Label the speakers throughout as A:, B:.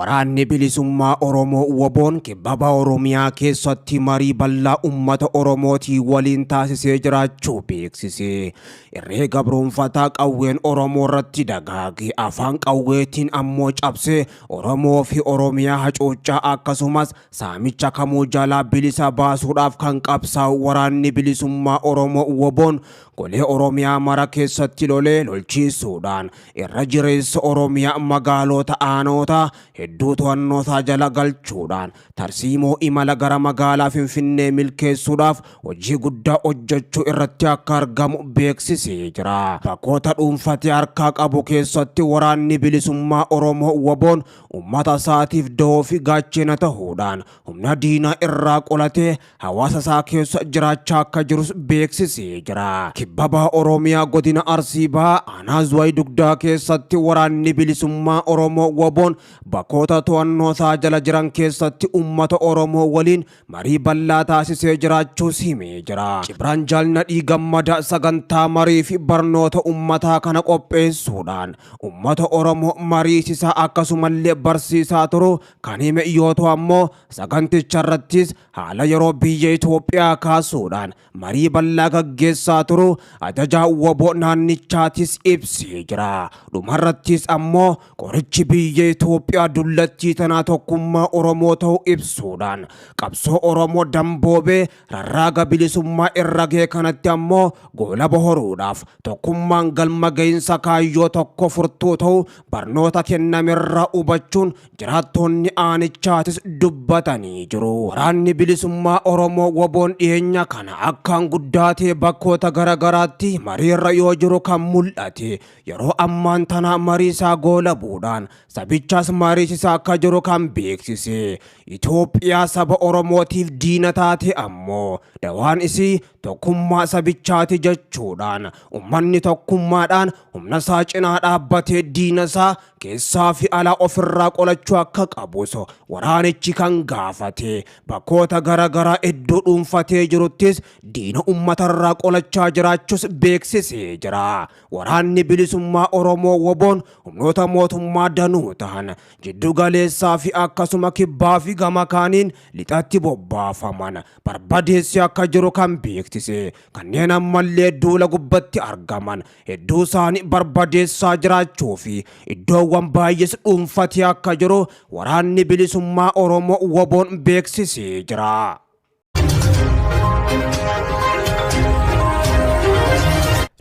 A: Waraanni bilisummaa Oromoo WBOn kibba Oromiyaa keessatti marii bal'aa uummata Oromootii waliin taasisee jiraachuu beeksise. Irree gabroonfataa qawween Oromoo irratti dagaage afaan qawweetiin ammoo cabsee Oromoo fi Oromiyaa hacuuccaa akkasumas saamicha kamuu jalaa bilisa baasuudhaaf kan qabsaa'u waraanni bilisummaa Oromoo WBOn golee Oromiyaa mara keessatti lolee lolchiisuudhaan irra jireessa Oromiyaa magaalota aanota hedduu to'annootaa jala galchuudhaan tarsiimoo imala gara magaalaa Finfinnee milkeessuudhaaf hojii guddaa hojjechuu irratti akka argamu beeksisee jira. Bakkoota dhuunfatee harkaa qabu keessatti waraanni bilisummaa Oromoo WBOn uummata isaatiif da'oo fi gaachana ta'uudhaan humna diinaa irraa qolatee hawaasa isaa keessa jiraachaa akka jirus beeksisee jira. Kibba Oromiyaa godina Arsii Bahaa aanaa Zuwaay Dugdaa keessatti waraanni bilisummaa Oromoo WBOn bakkoota to'annootaa jala jiran keessatti uummata Oromoo waliin marii bal'aa taasisee jiraachuus himee jira. Cibraan Jaalnadhii Gammadaa sagantaa marii fi barnoota uummataa kana qopheessuudhaan uummata Oromoo mariisisaa akkasumallee barsiisaa turu kan hime yoo ta'u ammoo saganticha irrattis haala yeroo biyya Itoophiyaa kaasuudhaan marii bal'aa gaggeessaa turu ajajaa WBO naannichaatis ibsee jira. Dhumarrattis ammoo qorichi biyya Itoophiyaa dullattii tanaa tokkummaa Oromoo ta'uu ibsuudhaan qabsoo Oromoo damboobee rarraaga bilisummaa irra ga'e kanatti ammoo goola bahoruudhaaf tokkummaan galma gahinsa kaayyoo tokko furtuu ta'uu barnoota kennamerraa hubachuun jiraattonni aanichaatis dubbatanii jiru. Waraanni bilisummaa Oromoo WBOn dhiyeenya kana akkaan guddaatee bakkoota garagaraatti mariirra yoo jiru kan mul'ate yeroo ammaan tana mariisaa goola buudhaan sabichaas mariisisaa akka jiru kan beeksise. Itoophiyaa saba Oromootiif diina taate ammoo dawaan isii tokkummaa sabichaati jechuudhaan ummanni tokkummaadhaan humna isaa cinaa dhaabbatee diina isaa keessaa fi alaa ofirraa qolachuu akka qabus waraanichi kan gaafate. Bakkoota garagaraa iddoo dhuunfatee jiruttis diina uummatarraa qolachaa jiraachuus beeksisee jira. Waraanni bilisummaa Oromoo WBOn humnoota mootummaa danuu ta'an jiddu galeessaa fi akkasuma kibbaa fi gama kaaniin lixatti bobbaafaman barbadeessee akka jiru kan beeksise. Kanneen ammallee duula gubbatti argaman hedduu isaanii barbadeessaa jiraachuu fi iddoowwan baay'ees dhuunfatee akka jiru waraanni bilisummaa Oromoo WBOn beeksisee jira.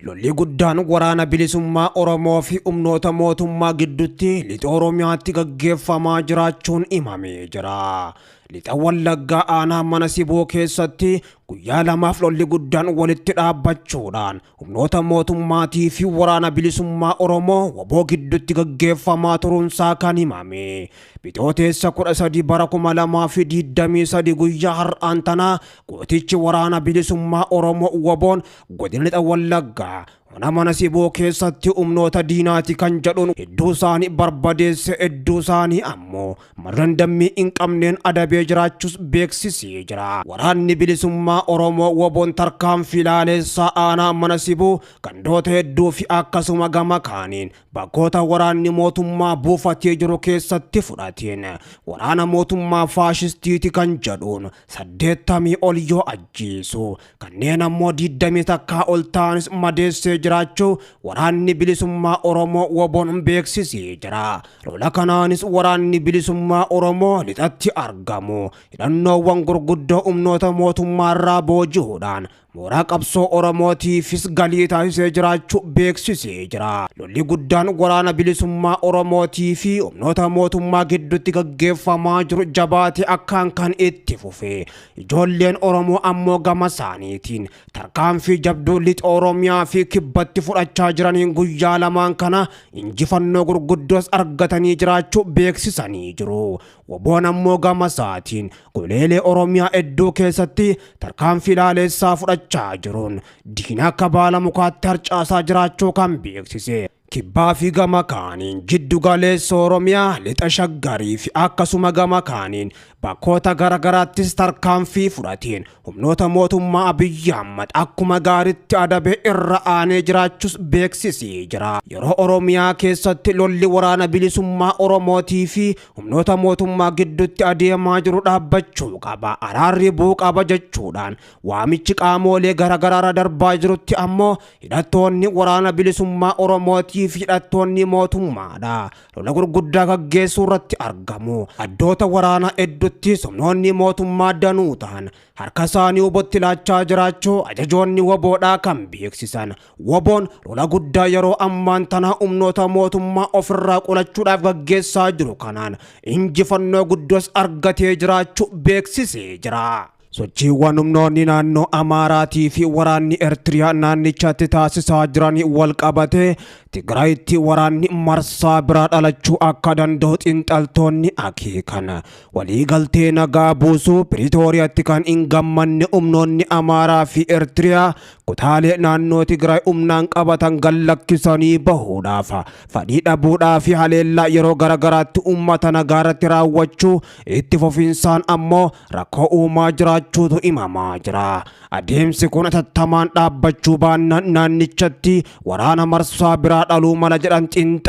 A: Lolli guddaan waraana bilisummaa Oromoo fi humnoota mootummaa gidduutti lixa Oromiyaatti gaggeeffamaa jiraachuun himamee jira. Lixa Wallaggaa aanaa mana Siboo keessatti guyyaa lamaaf lolli guddaan walitti dhaabbachuudhaan humnoota mootummaatii fi waraana bilisummaa Oromoo WBO gidduutti gaggeeffamaa turuunsaa kan himame. Bitooteessa 13 bara 2023 guyyaa har'aan tanaa gootichi waraana bilisummaa Oromoo WBOn godina lixa Wallaggaa mana Siboo keessatti humnoota diinaati kan jedhuun hedduu isaanii barbadeesse hedduu isaanii ammoo marrandammii hin qabneen adabee jiraachuus beeksisee jira. Waraanni bilisummaa Oromoo WBOn tarkaanfii ilaaleessaa aanaa mana Siboo gandoota hedduu fi akkasuma gama kaaniin bakkoota waraanni mootummaa buufatee jiru keessatti fudhateen waraana mootummaa faashistiiti kan jedhuun 80 ol yoo ajjeesu kanneen ammoo 20 takkaa ol ta'anis madeessee jiraachuu waraanni bilisummaa Oromoo WBOn beeksisee jira. Lola kanaanis waraanni bilisummaa Oromoo lixatti argamu hidhannoowwan gurguddoo humnoota mootummaarraa booji'uudhaan mooraa qabsoo Oromootiifis galii taasisee jiraachuu beeksisee jira. Lolli guddaan waraana bilisummaa Oromootii fi humnoota mootummaa gidduutti gaggeeffamaa jiru jabaatee akkaan kan itti fufe. Ijoolleen Oromoo ammoo gama isaaniitiin tarkaanfii jabduu lixa Oromiyaa fi kibbatti fudhachaa jiraniin guyyaa lamaan kana injifannoo gurguddoos argatanii jiraachuu beeksisanii jiru. WBOn ammoo gama isaatiin goleelee Oromiyaa hedduu keessatti tarkaanfii ilaaleessaa fudhachaa jiruun diina akka baala mukaatti harcaasaa jiraachuu kan beeksise. kibbaa fi gama kaaniin jiddu galeessa Oromiyaa lixa Shaggarii fi akkasuma gama kaaniin bakkoota garagaraattis tarkaanfii fudhateen humnoota mootummaa Abiyyi Ahmad akkuma gaaritti adabe irra aanee jiraachuus beeksisee jira. Yeroo Oromiyaa keessatti lolli waraana bilisummaa Oromootii fi humnoota mootummaa gidduutti adeemaa jiru dhaabbachuu qaba, araarri bu'uu qaba jechuudhaan waamichi qaamolee garagaraarra darbaa jirutti ammoo hidhattoonni waraana bilisummaa Oromootii fi hidhattoonni mootummaadha lola gurguddaa gaggeessuu irratti argamu. Addoota waraana hedduutti humnoonni mootummaa danuu ta'an harka isaanii WBOtti laachaa jiraachuu ajajoonni WBOdhaa kan beeksisan. WBOn lola guddaa yeroo ammaan tana humnoota mootummaa ofirraa qolachuudhaaf gaggeessaa jiru kanaan injifannoo guddoos argatee jiraachuu beeksisee jira. Sochiiwwan humnoonni naannoo Amaaraatii fi waraanni Eertiriyaa naannichatti taasisaa jiran wal qabatee Tigraayitti waraanni marsaa biraa dhalachuu akka danda'u xiinxaltoonni akeekan. Waliigaltee nagaa buusuu Piriitooriyaatti kan hin gammanne humnoonni Amaaraa fi Eertiriyaa kutaalee naannoo Tigraay humnaan qabatan gallakkisanii bahuudhaaf fedhii dhabuudhaa fi haleellaa yeroo garagaraatti uummata nagaarratti raawwachuu itti fufinsaan ammoo rakkoo uumaa jiraachuutu himamaa jira. Adeemsi kun atattamaan dhaabbachuu baannaan naannichatti waraana marsaa biraa dhaluu mala jedhan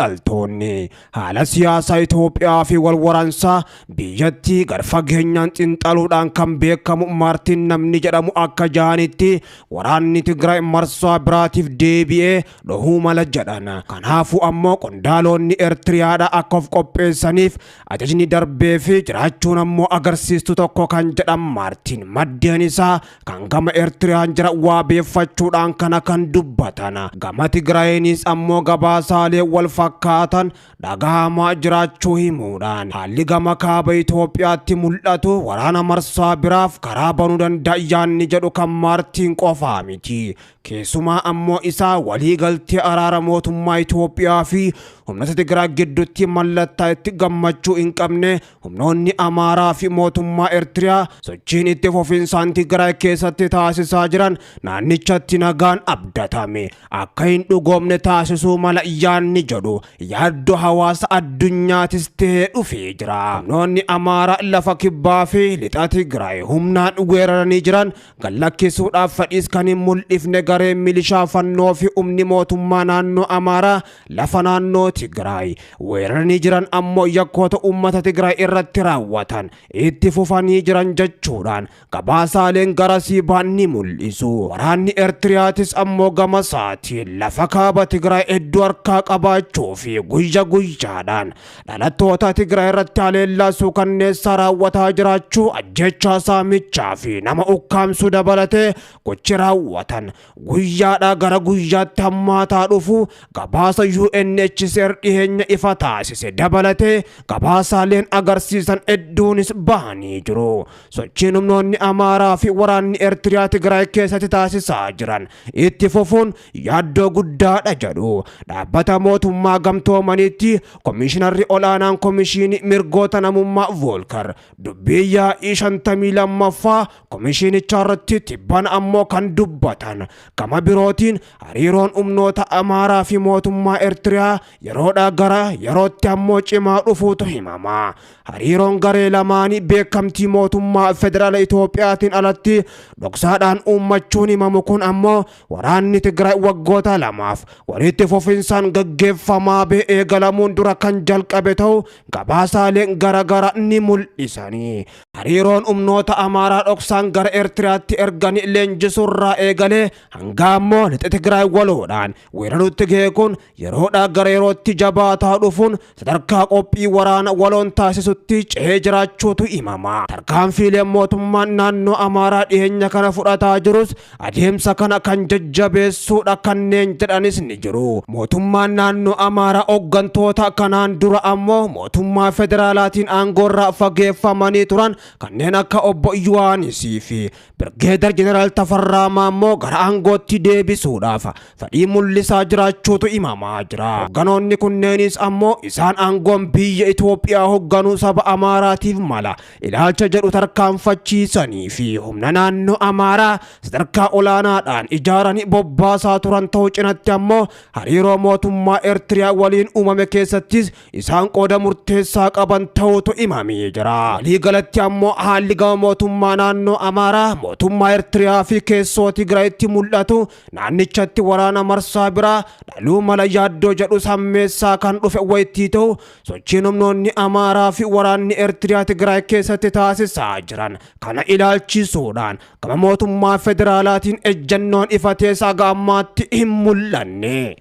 A: xiinxaltoonni. Haala siyaasaa Itoophiyaa fi wal waraansaa biyyattii gad fageenyaan xiinxaluudhaan kan beekamu Maartiin namni jedhamu akka jaanitti waraanni Tigraay marsaa biraatiif deebi'ee dhahuu mala jedhan. Kanaafuu ammoo qondaalonni Eertiriyaadha akka of qopheessaniif ajajni darbee fi jiraachuun ammoo agarsiistu tokko kan jedhan Maartiin maddeen isaa kan gama Eertiriyaan jira waabeeffachuudhaan kana kan dubbatan. Gama Tigraayinis ammoo gabaasaalee wal fakkaatan dhagahamaa jiraachuu himuudhaan haalli gama kaaba Itoophiyaatti mul'atu waraana marsaa biraaf karaa banuu danda'a yaanni jedhu kan Maartiin qofaa miti. Keessumaa ammoo isaa waliigaltee araara mootummaa Itoophiyaa fi humnoota Tigraay gidduutti mallattaa'etti gammachuu hin qabne humnoonni Amaaraa fi mootummaa Eertiriyaa sochiin itti fufinsaan Tigraay keessatti taasisaa jiran naannichatti nagaan abdatame akka hin dhugoomne taasisuu mala yaanni jedhu yaaddoo hawaasa addunyaatis ta'ee dhufee jira. Humnoonni Amaaraa lafa kibbaa fi lixa Tigraay humnaan weeraranii jiran gallakkisuudhaaf fedhiis kan hin mul'ifne gareen milishaa fannoo fi humni mootummaa naannoo Amaaraa lafa naannoo Tigraay weeraranii jiran ammoo yakkoota uummata Tigraay irratti raawwatan itti fufanii jiran jechuudhaan gabaasaaleen garasii ba'an ni mul'isu. Waraanni Eertiriyaatis ammoo gama isaatiin lafa kaaba Tigraay hedduu harkaa qabaachuu fi guyyaa guyyaadhaan dhalattoota Tigraay irratti haleellaa suukanneessaa raawwataa jiraachuu ajjechaa saamichaa fi nama ukkaamsuu dabalatee gochi raawwatan guyyaadhaa gara guyyaatti hammaataa dhufu gabaasa UNHCR dhiheenya ifa taasise dabalatee gabaasaaleen agarsiisan hedduunis bahanii jiru. Sochiin humnoonni Amaaraa fi waraanni Eertiriyaa Tigraay keessatti taasisaa jiran itti fufuun yaaddoo guddaadha jedhu dhaabbata mootummaa gamtoomaniitti komishinarri olaanaan komishinii mirgoota namummaa Volker dubbii yaa'ii 52ffaa komishinichaa irratti tibban ammoo kan dubbatan. Gama birootiin hariiroon humnoota Amaaraa fi mootummaa Eertiriyaa yeroodhaa gara yerootti ammoo cimaa dhufuutu himama. Hariiroon garee lamaanii beekamtii mootummaa federaala Itoophiyaatiin alatti dhoksaadhaan uummachuun himamu kun ammoo waraanni Tigraay waggoota lamaaf walitti fufinsaan gaggeeffamaa ba'ee eegalamuun dura kan jalqabe ta'u gabaasaaleen garagara ni mul'isanii. Hariiroon humnoota Amaaraa dhoksaan gara Eertiriyaatti erganii leenjisuurraa eegalee hanga ammoo lixa Tigraay waloodhaan weeraruutti ga'e kun yeroodhaa gara yerootti jabaataa dhufuun sadarkaa qophii waraana waloon taasisutti ce'ee jiraachuutu himama. Tarkaanfiileen mootummaan naannoo Amaaraa dhiheenya kana fudhataa jirus adeemsa kana kan jajjabeessuudha kanneen jedhanis ni jiru. Mootummaan naannoo Amaaraa hooggantoota kanaan dura ammoo mootummaa federaalaatiin aangoorraa fageeffamanii turan kanneen akka obbo Iyuwaanisii fi Birgeedar Jeneraal Tafarraa Maammoo gara aangootti deebisuudhaaf fedhii mul'isaa jiraachuutu himamaa jira. Hogganoonni kunneenis ammoo isaan aangoon biyya Itoophiyaa hogganuu saba Amaaraatiif mala ilaalcha jedhu tarkaanfachiisanii fi humna naannoo Amaaraa sadarkaa olaanaadhaan ijaaranii bobbaasaa turan ta'uu cinatti ammoo hariiroo mootummaa Eertiriyaa waliin uumame keessattis isaan qooda murteessaa qaban ta'uutu himamee jira. Waliigalatti ammoo haalli gama mootummaa naannoo Amaaraa mootummaa Eertiriyaa fi keessoo Tigraayitti mul'atu naannichatti waraana marsaa biraa dhaluu mala yaaddoo jedhu sammeessaa kan dhufe waytii ta'u sochiin humnoonni Amaaraa fi waraanni Eertiriyaa Tigraay keessatti taasisaa jiran kana ilaalchisuudhaan gama mootummaa federaalaatiin ejjannoon ifatee saga ammaatti hin mul'anne.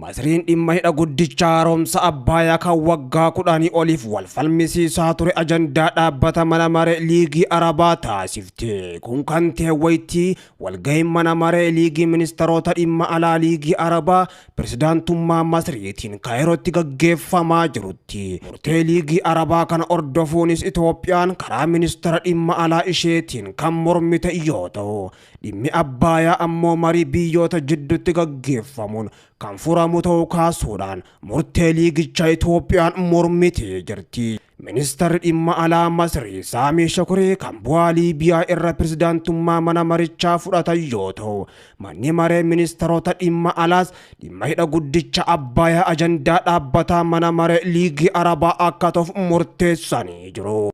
A: Masriin dhimma hidha guddicha haaromsa Abbayyaa kan waggaa 10 oliif wal falmisiisaa ture ajandaa dhaabbata mana maree liigii Arabaa taasifte. Kun kan ta'e waytii walga'iin mana maree liigii ministeerota dhimma alaa liigii Arabaa pirezidaantummaa Masriitiin Kaayirootti gaggeeffamaa jirutti. Murtee liigii Arabaa kana hordofuunis Itoophiyaan karaa ministeera dhimma alaa isheetiin kan mormite yoo ta'u, dhimmi Abbayyaa ammoo marii biyyoota jidduutti gaggeeffamuun kan furamu ta'uu kaasuudhaan murtee liigichaa Itoophiyaan mormitee jirti. Ministeerri dhimma alaa Masrii Saamii Shakurii kan bu'aa Liibiyaa irra pirezidaantummaa mana marichaa fudhatan yoo ta'u, manni maree ministeerota dhimma alaas dhimma hidha guddicha Abbayyaa ajandaa dhaabbataa mana maree liigii Arabaa akka ta'uuf murteessanii jiru.